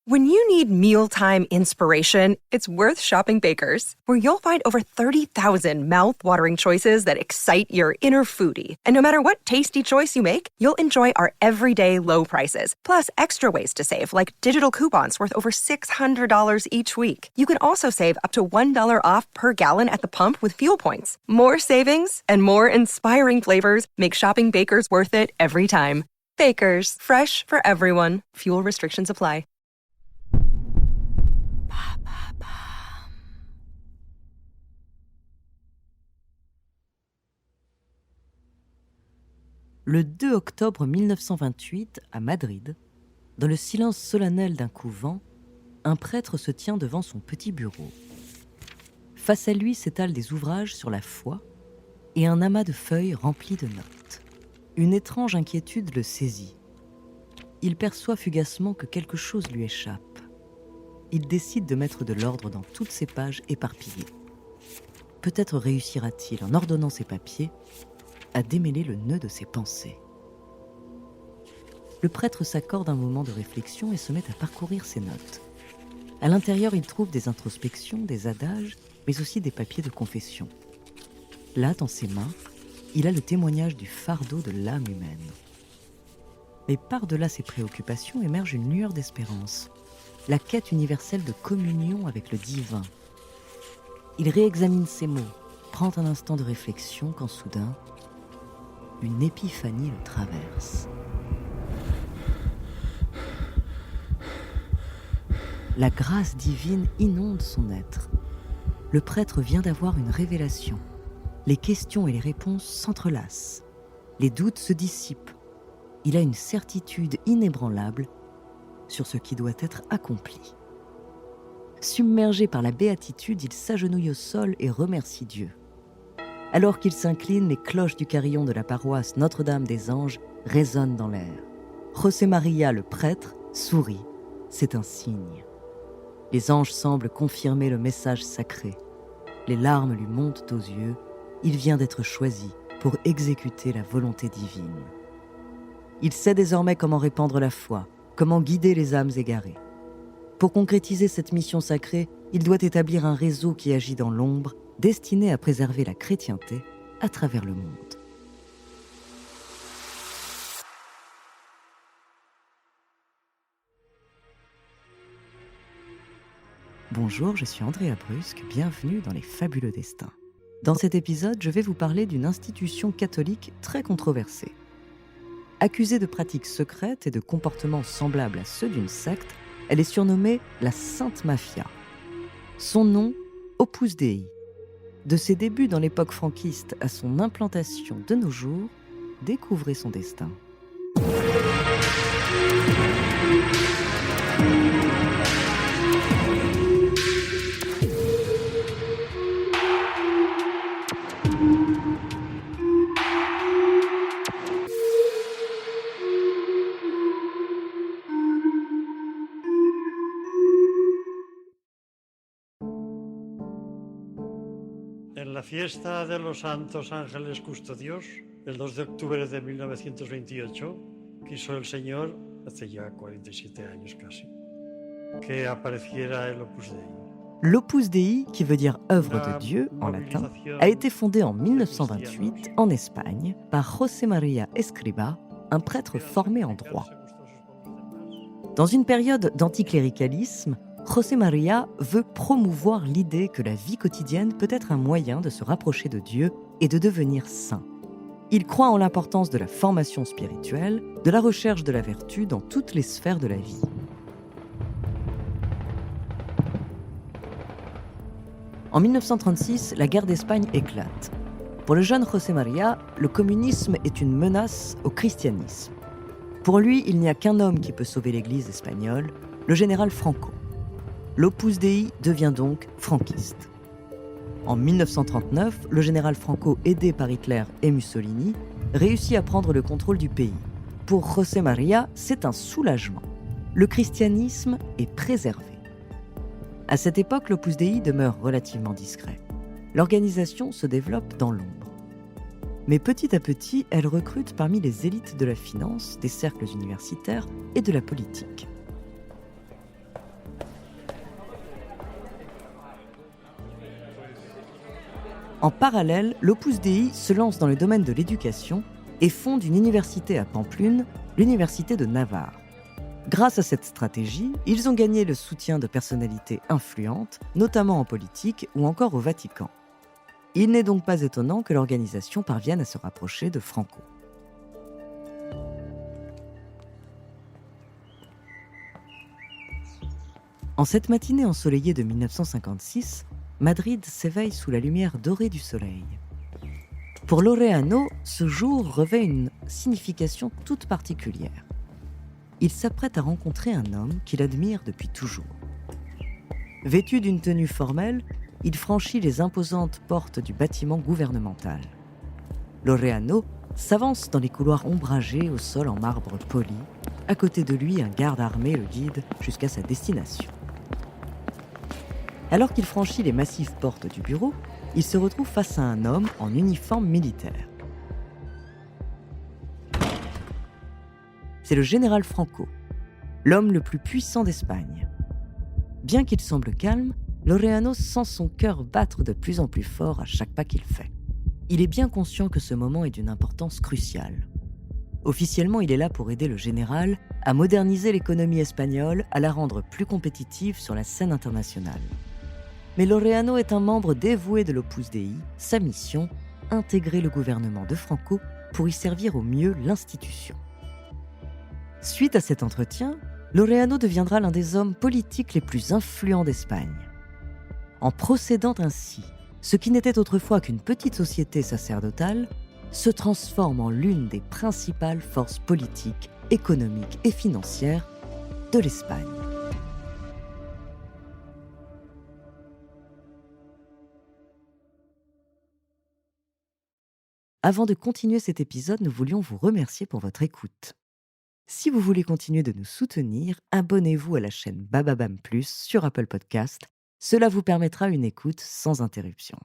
When you need mealtime inspiration, it's worth shopping Baker's, where you'll find over 30,000 mouth-watering choices that excite your inner foodie. And no matter what tasty choice you make, you'll enjoy our everyday low prices, plus extra ways to save, like digital coupons worth over $600 each week. You can also save up to $1 off per gallon at the pump with fuel points. More savings and more inspiring flavors make shopping Baker's worth it every time. Baker's, fresh for everyone. Fuel restrictions apply. Le 2 octobre 1928, à Madrid, dans le silence solennel d'un couvent, un prêtre se tient devant son petit bureau. Face à lui s'étalent des ouvrages sur la foi et un amas de feuilles remplies de notes. Une étrange inquiétude le saisit. Il perçoit fugacement que quelque chose lui échappe. Il décide de mettre de l'ordre dans toutes ces pages éparpillées. Peut-être réussira-t-il, en ordonnant ses papiers, à démêler le nœud de ses pensées. Le prêtre s'accorde un moment de réflexion et se met à parcourir ses notes. À l'intérieur, il trouve des introspections, des adages, mais aussi des papiers de confession. Là, dans ses mains, il a le témoignage du fardeau de l'âme humaine. Mais par-delà ses préoccupations émerge une lueur d'espérance, la quête universelle de communion avec le divin. Il réexamine ses mots, prend un instant de réflexion quand soudain, une épiphanie le traverse. La grâce divine inonde son être. Le prêtre vient d'avoir une révélation. Les questions et les réponses s'entrelacent. Les doutes se dissipent. Il a une certitude inébranlable sur ce qui doit être accompli. Submergé par la béatitude, il s'agenouille au sol et remercie Dieu. Alors qu'il s'incline, les cloches du carillon de la paroisse Notre-Dame des Anges résonnent dans l'air. José María, le prêtre, sourit. C'est un signe. Les anges semblent confirmer le message sacré. Les larmes lui montent aux yeux. Il vient d'être choisi pour exécuter la volonté divine. Il sait désormais comment répandre la foi, comment guider les âmes égarées. Pour concrétiser cette mission sacrée, il doit établir un réseau qui agit dans l'ombre, destiné à préserver la chrétienté à travers le monde. Bonjour, je suis Andrea Brusque, bienvenue dans Les Fabuleux Destins. Dans cet épisode, je vais vous parler d'une institution catholique très controversée. Accusée de pratiques secrètes et de comportements semblables à ceux d'une secte, elle est surnommée la Sainte Mafia. Son nom, Opus Dei. De ses débuts dans l'époque franquiste à son implantation de nos jours, découvrez son destin. En la fiesta de los Santos Ángeles Custodios, el 2 de octubre de 1928, quiso el Señor, hace ya 47 años casi, que apareciera el Opus Dei. L'Opus Dei, qui veut dire œuvre de Dieu en latin, a été fondé en 1928 en Espagne par José María Escribá, un prêtre formé en droit. Dans une période d'anticléricalisme, José María veut promouvoir l'idée que la vie quotidienne peut être un moyen de se rapprocher de Dieu et de devenir saint. Il croit en l'importance de la formation spirituelle, de la recherche de la vertu dans toutes les sphères de la vie. En 1936, la guerre d'Espagne éclate. Pour le jeune José María, le communisme est une menace au christianisme. Pour lui, il n'y a qu'un homme qui peut sauver l'Église espagnole, le général Franco. L'Opus Dei devient donc franquiste. En 1939, le général Franco, aidé par Hitler et Mussolini, réussit à prendre le contrôle du pays. Pour José María, c'est un soulagement. Le christianisme est préservé. À cette époque, l'Opus Dei demeure relativement discret. L'organisation se développe dans l'ombre. Mais petit à petit, elle recrute parmi les élites de la finance, des cercles universitaires et de la politique. En parallèle, l'Opus Dei se lance dans le domaine de l'éducation et fonde une université à Pampelune, l'Université de Navarre. Grâce à cette stratégie, ils ont gagné le soutien de personnalités influentes, notamment en politique ou encore au Vatican. Il n'est donc pas étonnant que l'organisation parvienne à se rapprocher de Franco. En cette matinée ensoleillée de 1956, Madrid s'éveille sous la lumière dorée du soleil. Pour Laureano, ce jour revêt une signification toute particulière. Il s'apprête à rencontrer un homme qu'il admire depuis toujours. Vêtu d'une tenue formelle, il franchit les imposantes portes du bâtiment gouvernemental. Laureano s'avance dans les couloirs ombragés au sol en marbre poli. À côté de lui, un garde armé le guide jusqu'à sa destination. Alors qu'il franchit les massives portes du bureau, il se retrouve face à un homme en uniforme militaire. C'est le général Franco, l'homme le plus puissant d'Espagne. Bien qu'il semble calme, Laureano sent son cœur battre de plus en plus fort à chaque pas qu'il fait. Il est bien conscient que ce moment est d'une importance cruciale. Officiellement, il est là pour aider le général à moderniser l'économie espagnole, à la rendre plus compétitive sur la scène internationale. Mais Laureano est un membre dévoué de l'Opus Dei. Sa mission, intégrer le gouvernement de Franco pour y servir au mieux l'institution. Suite à cet entretien, Laureano deviendra l'un des hommes politiques les plus influents d'Espagne. En procédant ainsi, ce qui n'était autrefois qu'une petite société sacerdotale se transforme en l'une des principales forces politiques, économiques et financières de l'Espagne. Avant de continuer cet épisode, nous voulions vous remercier pour votre écoute. Si vous voulez continuer de nous soutenir, abonnez-vous à la chaîne Bababam Plus sur Apple Podcast. Cela vous permettra une écoute sans interruption.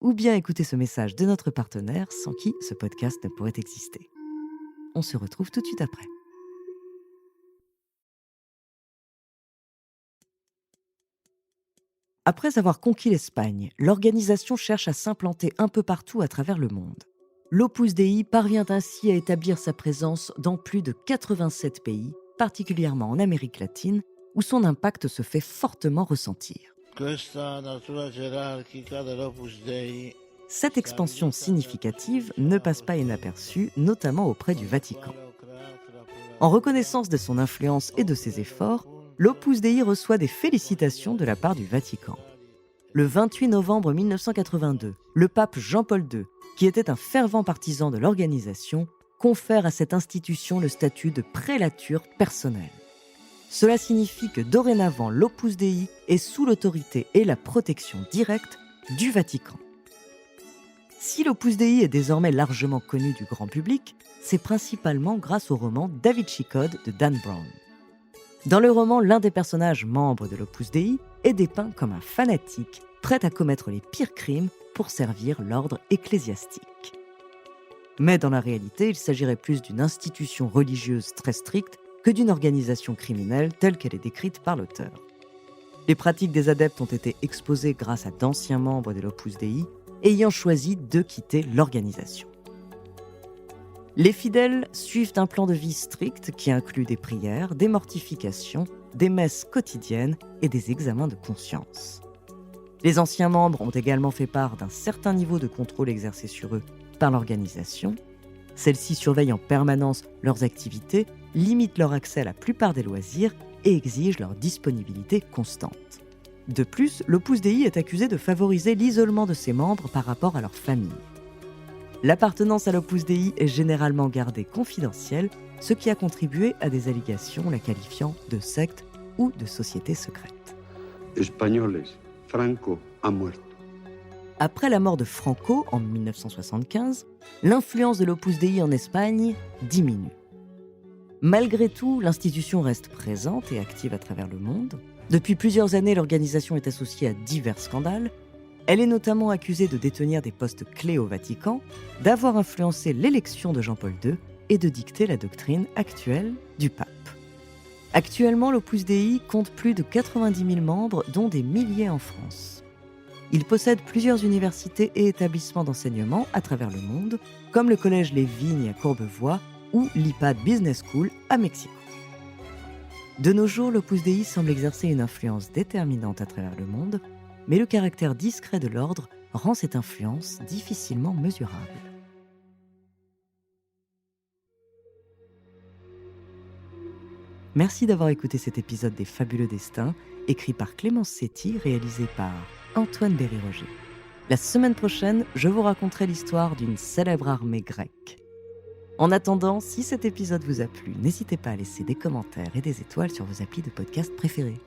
Ou bien écouter ce message de notre partenaire sans qui ce podcast ne pourrait exister. On se retrouve tout de suite après. Après avoir conquis l'Espagne, l'organisation cherche à s'implanter un peu partout à travers le monde. L'Opus Dei parvient ainsi à établir sa présence dans plus de 87 pays, particulièrement en Amérique latine, où son impact se fait fortement ressentir. Cette expansion significative ne passe pas inaperçue, notamment auprès du Vatican. En reconnaissance de son influence et de ses efforts, l'Opus Dei reçoit des félicitations de la part du Vatican. Le 28 novembre 1982, le pape Jean-Paul II, qui était un fervent partisan de l'organisation, confère à cette institution le statut de prélature personnelle. Cela signifie que dorénavant l'Opus Dei est sous l'autorité et la protection directe du Vatican. Si l'Opus Dei est désormais largement connu du grand public, c'est principalement grâce au roman Da Vinci Code de Dan Brown. Dans le roman, l'un des personnages membres de l'Opus Dei est dépeint comme un fanatique prêt à commettre les pires crimes pour servir l'ordre ecclésiastique. Mais dans la réalité, il s'agirait plus d'une institution religieuse très stricte que d'une organisation criminelle telle qu'elle est décrite par l'auteur. Les pratiques des adeptes ont été exposées grâce à d'anciens membres de l'Opus Dei ayant choisi de quitter l'organisation. Les fidèles suivent un plan de vie strict qui inclut des prières, des mortifications, des messes quotidiennes et des examens de conscience. Les anciens membres ont également fait part d'un certain niveau de contrôle exercé sur eux par l'organisation. Celle-ci surveille en permanence leurs activités, limite leur accès à la plupart des loisirs et exige leur disponibilité constante. De plus, l'Opus Dei est accusé de favoriser l'isolement de ses membres par rapport à leur famille. L'appartenance à l'Opus Dei est généralement gardée confidentielle, ce qui a contribué à des allégations la qualifiant de secte ou de société secrète. Españoles, Franco ha muerto. Après la mort de Franco en 1975, l'influence de l'Opus Dei en Espagne diminue. Malgré tout, l'institution reste présente et active à travers le monde. Depuis plusieurs années, l'organisation est associée à divers scandales. Elle est notamment accusée de détenir des postes clés au Vatican, d'avoir influencé l'élection de Jean-Paul II et de dicter la doctrine actuelle du pape. Actuellement, l'Opus Dei compte plus de 90 000 membres, dont des milliers en France. Il possède plusieurs universités et établissements d'enseignement à travers le monde, comme le collège Les Vignes à Courbevoie ou l'IPAD Business School à Mexico. De nos jours, l'Opus Dei semble exercer une influence déterminante à travers le monde, mais le caractère discret de l'ordre rend cette influence difficilement mesurable. Merci d'avoir écouté cet épisode des Fabuleux Destins, écrit par Clémence Setti, réalisé par Antoine Berry-Roger. La semaine prochaine, je vous raconterai l'histoire d'une célèbre armée grecque. En attendant, si cet épisode vous a plu, n'hésitez pas à laisser des commentaires et des étoiles sur vos applis de podcast préférés.